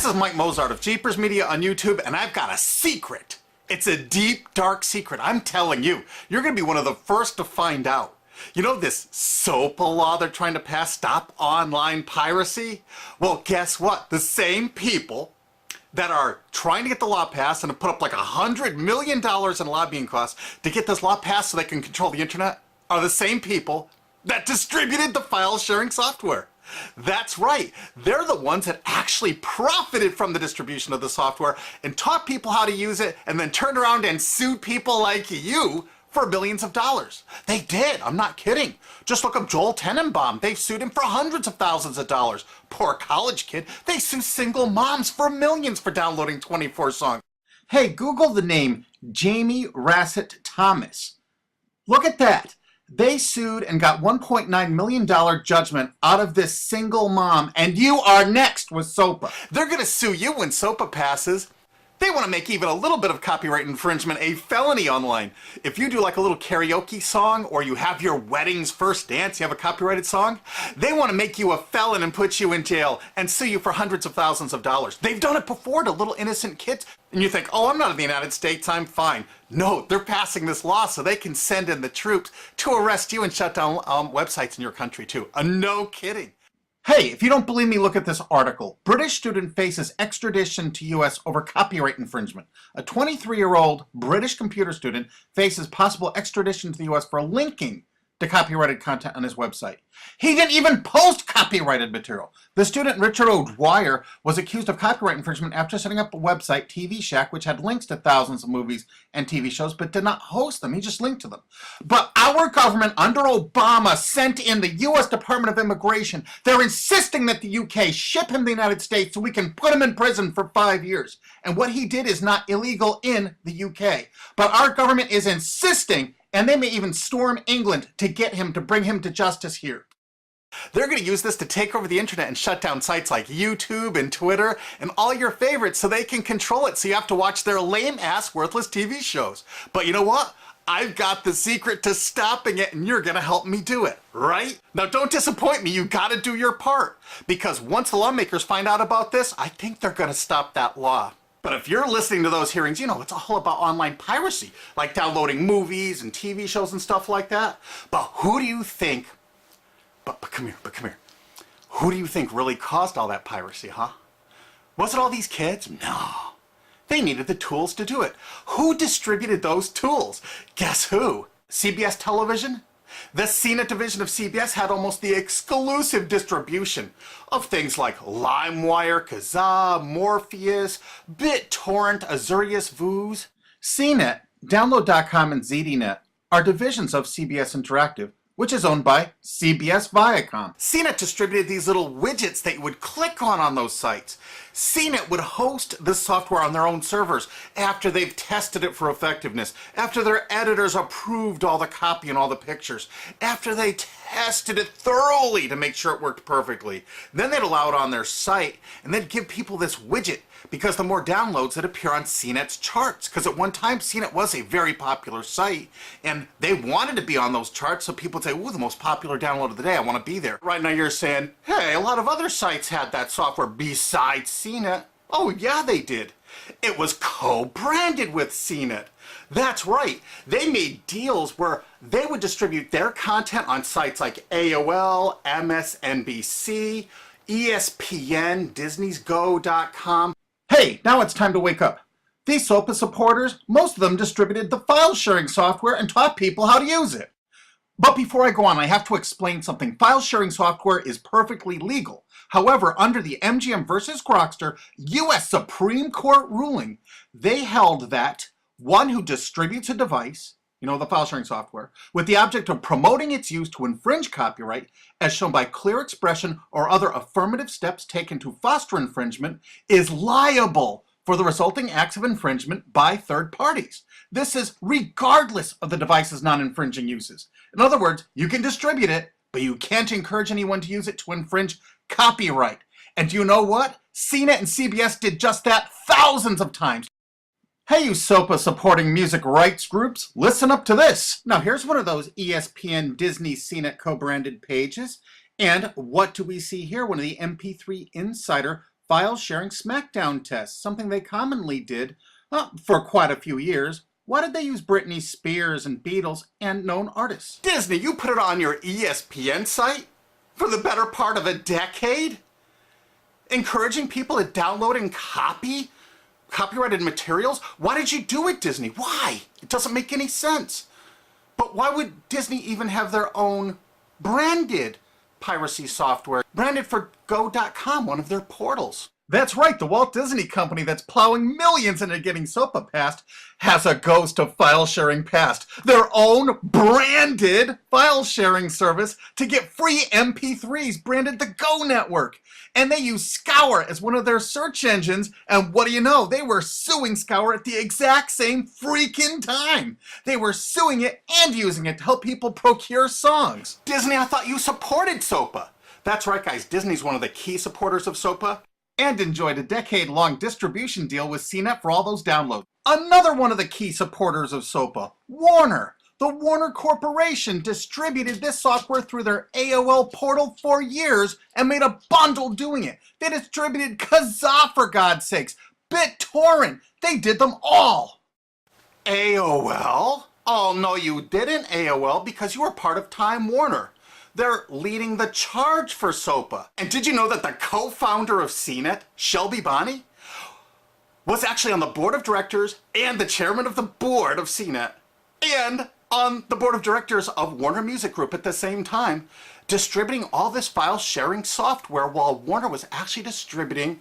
This is Mike Mozart of Jeepers Media on YouTube, and I've got a secret. It's a deep, dark secret. I'm telling you, you're going to be one of the first to find out. You know this SOPA law they're trying to pass, Stop Online Piracy? Well, guess what? The same people that are trying to get the law passed and have put up like $100 million in lobbying costs to get this law passed so they can control the internet are the same people that distributed the file sharing software. That's right. They're the ones that actually profited from the distribution of the software and taught people how to use it and then turned around and sued people like you for billions of dollars. They did. I'm not kidding. Just look up Joel Tenenbaum. They've sued him for hundreds of thousands of dollars. Poor college kid. They sue single moms for millions for downloading 24 songs. Hey, Google the name Jamie Rassett Thomas. Look at that. They sued and got $1.9 million judgment out of this single mom, and you are next with SOPA. They're going to sue you when SOPA passes. They want to make even a little bit of copyright infringement a felony online. If you do like a little karaoke song, or you have your wedding's first dance, you have a copyrighted song, they want to make you a felon and put you in jail and sue you for hundreds of thousands of dollars. They've done it before to little innocent kids. And you think, oh, I'm not in the United States, I'm fine. No, they're passing this law so they can send in the troops to arrest you and shut down websites in your country too. No kidding. Hey, if you don't believe me, look at this article. British student faces extradition to U.S. over copyright infringement. A 23-year-old British computer student faces possible extradition to the U.S. for linking to copyrighted content on his website. He didn't even post copyrighted material. The student, Richard O'Dwyer, was accused of copyright infringement after setting up a website, TV Shack, which had links to thousands of movies and TV shows, but did not host them. He just linked to them. But our government under Obama sent in the U.S. Department of Immigration. They're insisting that the U.K. ship him to the United States so we can put him in prison for 5 years. And what he did is not illegal in the U.K. But our government is insisting, and they may even storm England to get him, to bring him to justice here. They're going to use this to take over the internet and shut down sites like YouTube and Twitter and all your favorites so they can control it, so you have to watch their lame-ass, worthless TV shows. But you know what? I've got the secret to stopping it, and you're going to help me do it, right? Now, don't disappoint me. You got to do your part. Because once the lawmakers find out about this, I think they're going to stop that law. But if you're listening to those hearings, you know, it's all about online piracy, like downloading movies and TV shows and stuff like that. But who do you think, but come here. Who do you think really caused all that piracy, huh? Was it all these kids? No. They needed the tools to do it. Who distributed those tools? Guess who? CBS Television? The CNET division of CBS had almost the exclusive distribution of things like LimeWire, Kazaa, Morpheus, BitTorrent, Azurius, Vooz. CNET, Download.com, and ZDNet are divisions of CBS Interactive, which is owned by CBS Viacom. CNET distributed these little widgets that you would click on those sites. CNET would host the software on their own servers after they've tested it for effectiveness, after their editors approved all the copy and all the pictures, after they tested it thoroughly to make sure it worked perfectly. Then they'd allow it on their site, and they'd give people this widget, because the more downloads that appear on CNET's charts. Because at one time, CNET was a very popular site, and they wanted to be on those charts, so people would say, ooh, the most popular download of the day, I want to be there. Right now you're saying, hey, a lot of other sites had that software besides CNET. Oh, yeah, they did. It was co-branded with CNET. That's right. They made deals where they would distribute their content on sites like AOL, MSNBC, ESPN, Disney'sGo.com. Hey, now it's time to wake up. These SOPA supporters, most of them distributed the file sharing software and taught people how to use it. But before I go on, I have to explain something. File sharing software is perfectly legal. However, under the MGM versus Grokster U.S. Supreme Court ruling, they held that one who distributes a device, you know, the file sharing software, with the object of promoting its use to infringe copyright, as shown by clear expression or other affirmative steps taken to foster infringement, is liable for the resulting acts of infringement by third parties. This is regardless of the device's non-infringing uses. In other words, you can distribute it, but you can't encourage anyone to use it to infringe copyright. And do you know what? CNET and CBS did just that thousands of times. Hey, you SOPA supporting music rights groups, listen up to this. Now here's one of those ESPN, Disney, CNET co-branded pages. And what do we see here? One of the MP3 Insider file sharing smackdown tests, something they commonly did for quite a few years. Why did they use Britney Spears and Beatles and known artists? Disney, you put it on your ESPN site for the better part of a decade? Encouraging people to download and copy copyrighted materials? Why did you do it, Disney? Why? It doesn't make any sense. But why would Disney even have their own branded piracy software, branded for Go.com, one of their portals? That's right, the Walt Disney Company that's plowing millions into getting SOPA passed has a ghost of file sharing past. Their own branded file sharing service to get free MP3s branded the Go Network. And they use Scour as one of their search engines, and what do you know? They were suing Scour at the exact same freaking time. They were suing it and using it to help people procure songs. Disney, I thought you supported SOPA. That's right, guys, Disney's one of the key supporters of SOPA. And enjoyed a decade-long distribution deal with CNET for all those downloads. Another one of the key supporters of SOPA, Warner. The Warner Corporation distributed this software through their AOL portal for years and made a bundle doing it. They distributed Kazaa, for God's sakes, BitTorrent. They did them all. AOL? Oh, no, you didn't, AOL, because you were part of Time Warner. They're leading the charge for SOPA. And did you know that the co-founder of CNET, Shelby Bonney, was actually on the board of directors and the chairman of the board of CNET and on the board of directors of Warner Music Group at the same time, distributing all this file sharing software while Warner was actually distributing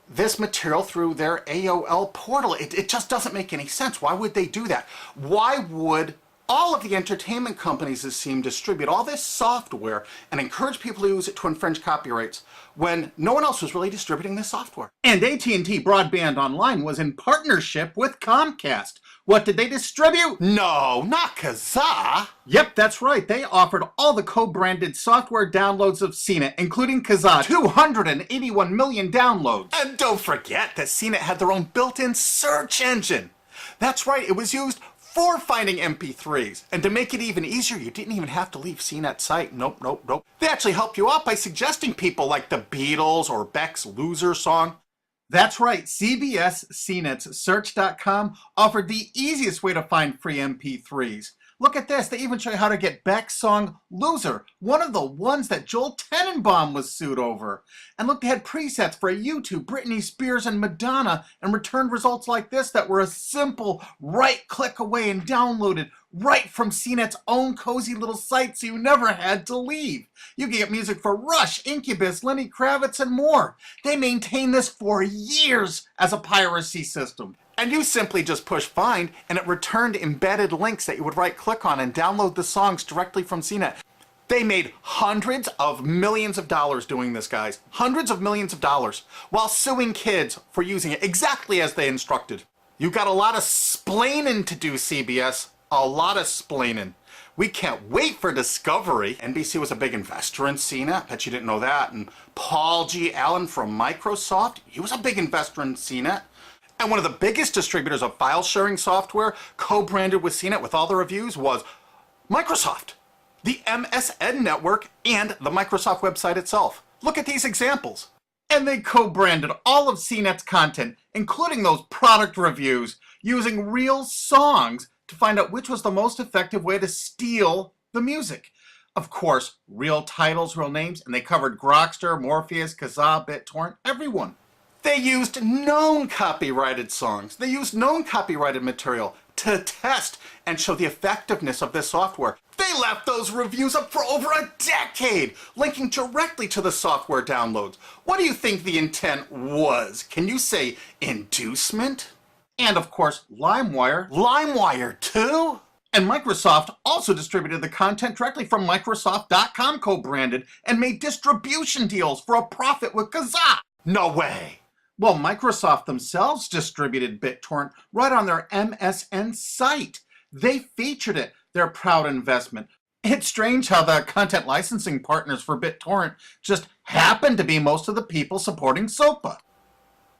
this material through their AOL portal. It just doesn't make any sense. Why would they do that? Why would all of the entertainment companies, it seemed, distribute all this software and encourage people to use it to infringe copyrights when no one else was really distributing this software? And AT&T Broadband Online was in partnership with Comcast. What did they distribute? No, not Kazaa. Yep, that's right. They offered all the co-branded software downloads of CNET, including Kazaa, 281 million downloads. And don't forget that CNET had their own built-in search engine. That's right, it was used for finding MP3s. And to make it even easier, you didn't even have to leave CNET's site. Nope. They actually helped you out by suggesting people like the Beatles or Beck's Loser song. That's right, CBS CNET's Search.com offered the easiest way to find free MP3s. Look at this, they even show you how to get Beck's song Loser, one of the ones that Joel Tenenbaum was sued over. And look, they had presets for YouTube, Britney Spears, and Madonna, and returned results like this that were a simple right click away and downloaded right from CNET's own cozy little site, so you never had to leave. You can get music for Rush, Incubus, Lenny Kravitz, and more. They maintained this for years as a piracy system. And you simply just push find, and it returned embedded links that you would right click on and download the songs directly from CNET. They made hundreds of millions of dollars doing this, guys. Hundreds of millions of dollars, while suing kids for using it exactly as they instructed. You got a lot of splaining to do, CBS. A lot of splaining. We can't wait for Discovery. NBC was a big investor in CNET. Bet you didn't know that. And Paul G. Allen from Microsoft, he was a big investor in CNET. And one of the biggest distributors of file sharing software co-branded with CNET with all the reviews was Microsoft, the MSN network, and the Microsoft website itself. Look at these examples. And they co-branded all of CNET's content, including those product reviews, using real songs to find out which was the most effective way to steal the music. Of course, real titles, real names, and they covered Grokster, Morpheus, Kazaa, BitTorrent, everyone. They used known copyrighted songs. They used known copyrighted material to test and show the effectiveness of this software. They left those reviews up for over a decade, linking directly to the software downloads. What do you think the intent was? Can you say inducement? And of course, LimeWire. LimeWire too? And Microsoft also distributed the content directly from Microsoft.com co-branded and made distribution deals for a profit with Kazaa. No way. Well, Microsoft themselves distributed BitTorrent right on their MSN site. They featured it, their proud investment. It's strange how the content licensing partners for BitTorrent just happen to be most of the people supporting SOPA.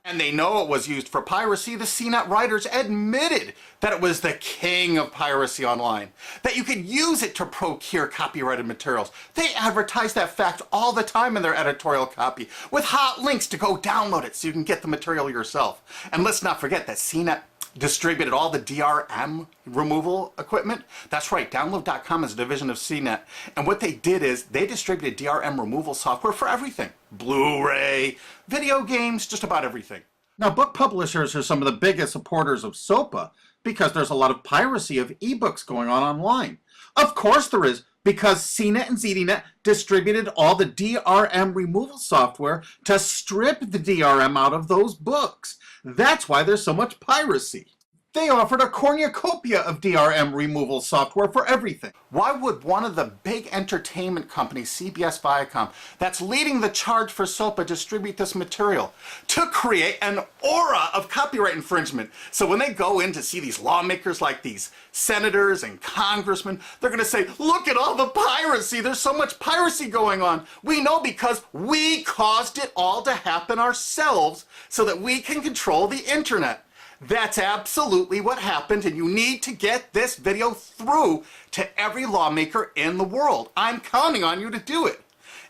And they know it was used for piracy. The CNET writers admitted that it was the king of piracy online, that you could use it to procure copyrighted materials. They advertise that fact all the time in their editorial copy with hot links to go download it so you can get the material yourself. And let's not forget that CNET distributed all the DRM removal equipment. That's right, Download.com is a division of CNET. And what they did is they distributed DRM removal software for everything. Blu-ray, video games, just about everything. Now, book publishers are some of the biggest supporters of SOPA because there's a lot of piracy of ebooks going on online. Of course there is, because CNET and ZDNet distributed all the DRM removal software to strip the DRM out of those books. That's why there's so much piracy. They offered a cornucopia of DRM removal software for everything. Why would one of the big entertainment companies, CBS Viacom, that's leading the charge for SOPA, distribute this material? To create an aura of copyright infringement. So when they go in to see these lawmakers like these senators and congressmen, they're going to say, look at all the piracy. There's so much piracy going on. We know because we caused it all to happen ourselves so that we can control the internet. That's absolutely what happened, and you need to get this video through to every lawmaker in the world. I'm counting on you to do it.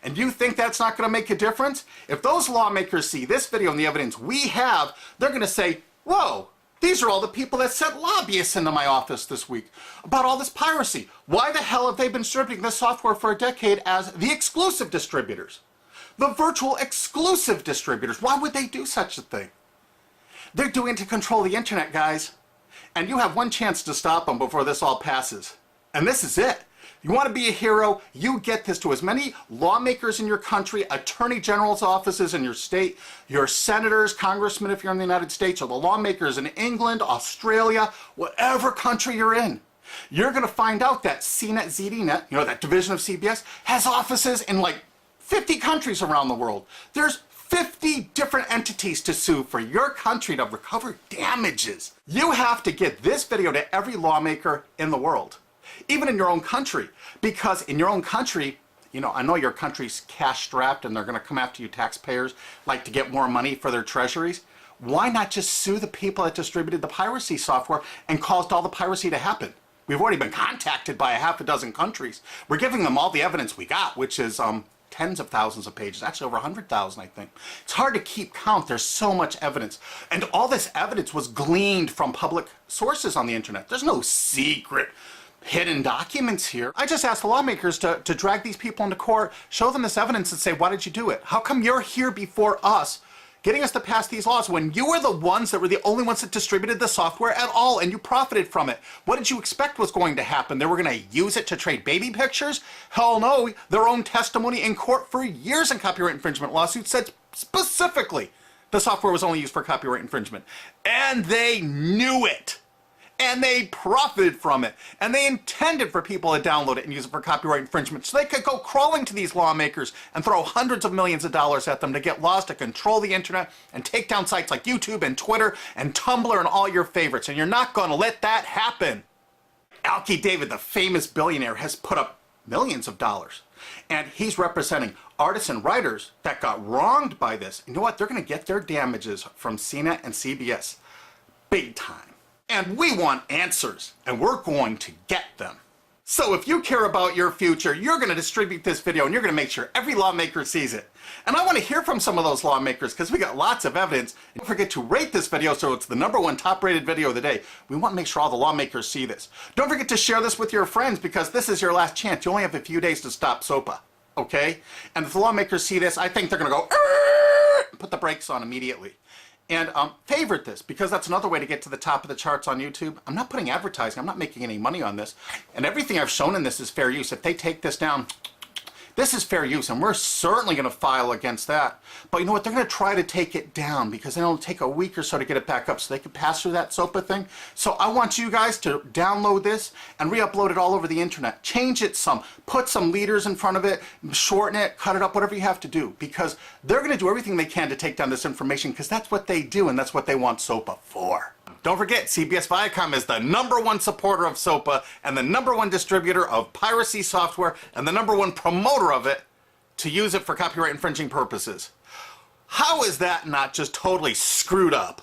And you think that's not going to make a difference? If those lawmakers see this video and the evidence we have, they're going to say, whoa, these are all the people that sent lobbyists into my office this week about all this piracy. Why the hell have they been distributing this software for a decade as the exclusive distributors? The virtual exclusive distributors. Why would they do such a thing? They're doing it to control the internet, guys. And you have one chance to stop them before this all passes. And this is it. You want to be a hero, you get this to as many lawmakers in your country, attorney general's offices in your state, your senators, congressmen if you're in the United States, or the lawmakers in England, Australia, whatever country you're in. You're going to find out that CNET, ZDNet, you know, that division of CBS, has offices in like 50 countries around the world. There's 50 different entities to sue for your country to recover damages. You have to get this video to every lawmaker in the world, even in your own country, because in your own country, you know, I know your country's cash strapped and they're going to come after you taxpayers like to get more money for their treasuries. Why not just sue the people that distributed the piracy software and caused all the piracy to happen? We've already been contacted by a half a dozen countries. We're giving them all the evidence we got, which is tens of thousands of pages, actually over 100,000, I think. It's hard to keep count. There's so much evidence. And all this evidence was gleaned from public sources on the internet. There's no secret hidden documents here. I just asked the lawmakers to drag these people into court, show them this evidence and say, why did you do it? How come you're here before us, getting us to pass these laws when you were the ones that were the only ones that distributed the software at all and you profited from it? What did you expect was going to happen? They were going to use it to trade baby pictures? Hell no. Their own testimony in court for years in copyright infringement lawsuits said specifically the software was only used for copyright infringement. And they knew it. And they profited from it. And they intended for people to download it and use it for copyright infringement so they could go crawling to these lawmakers and throw hundreds of millions of dollars at them to get laws to control the internet and take down sites like YouTube and Twitter and Tumblr and all your favorites. And you're not going to let that happen. Alki David, the famous billionaire, has put up millions of dollars. And he's representing artists and writers that got wronged by this. You know what? They're going to get their damages from CNET and CBS. Big time. And we want answers, and we're going to get them. So if you care about your future, you're going to distribute this video and you're going to make sure every lawmaker sees it. And I want to hear from some of those lawmakers because we got lots of evidence. And don't forget to rate this video so it's the #1 top rated video of the day. We want to make sure all the lawmakers see this. Don't forget to share this with your friends because this is your last chance. You only have a few days to stop SOPA, okay? And if the lawmakers see this, I think they're going to go, put the brakes on immediately. And favorite this, because that's another way to get to the top of the charts on YouTube. I'm not putting advertising. I'm not making any money on this. And everything I've shown in this is fair use. If they take this down, this is fair use, and we're certainly going to file against that. But you know what? They're going to try to take it down because it'll take a week or so to get it back up so they can pass through that SOPA thing. So I want you guys to download this and re-upload it all over the internet. Change it some. Put some leaders in front of it. Shorten it. Cut it up. Whatever you have to do. Because they're going to do everything they can to take down this information because that's what they do and that's what they want SOPA for. Don't forget, CBS Viacom is the #1 supporter of SOPA and the #1 distributor of piracy software and the #1 promoter of it to use it for copyright infringing purposes. How is that not just totally screwed up?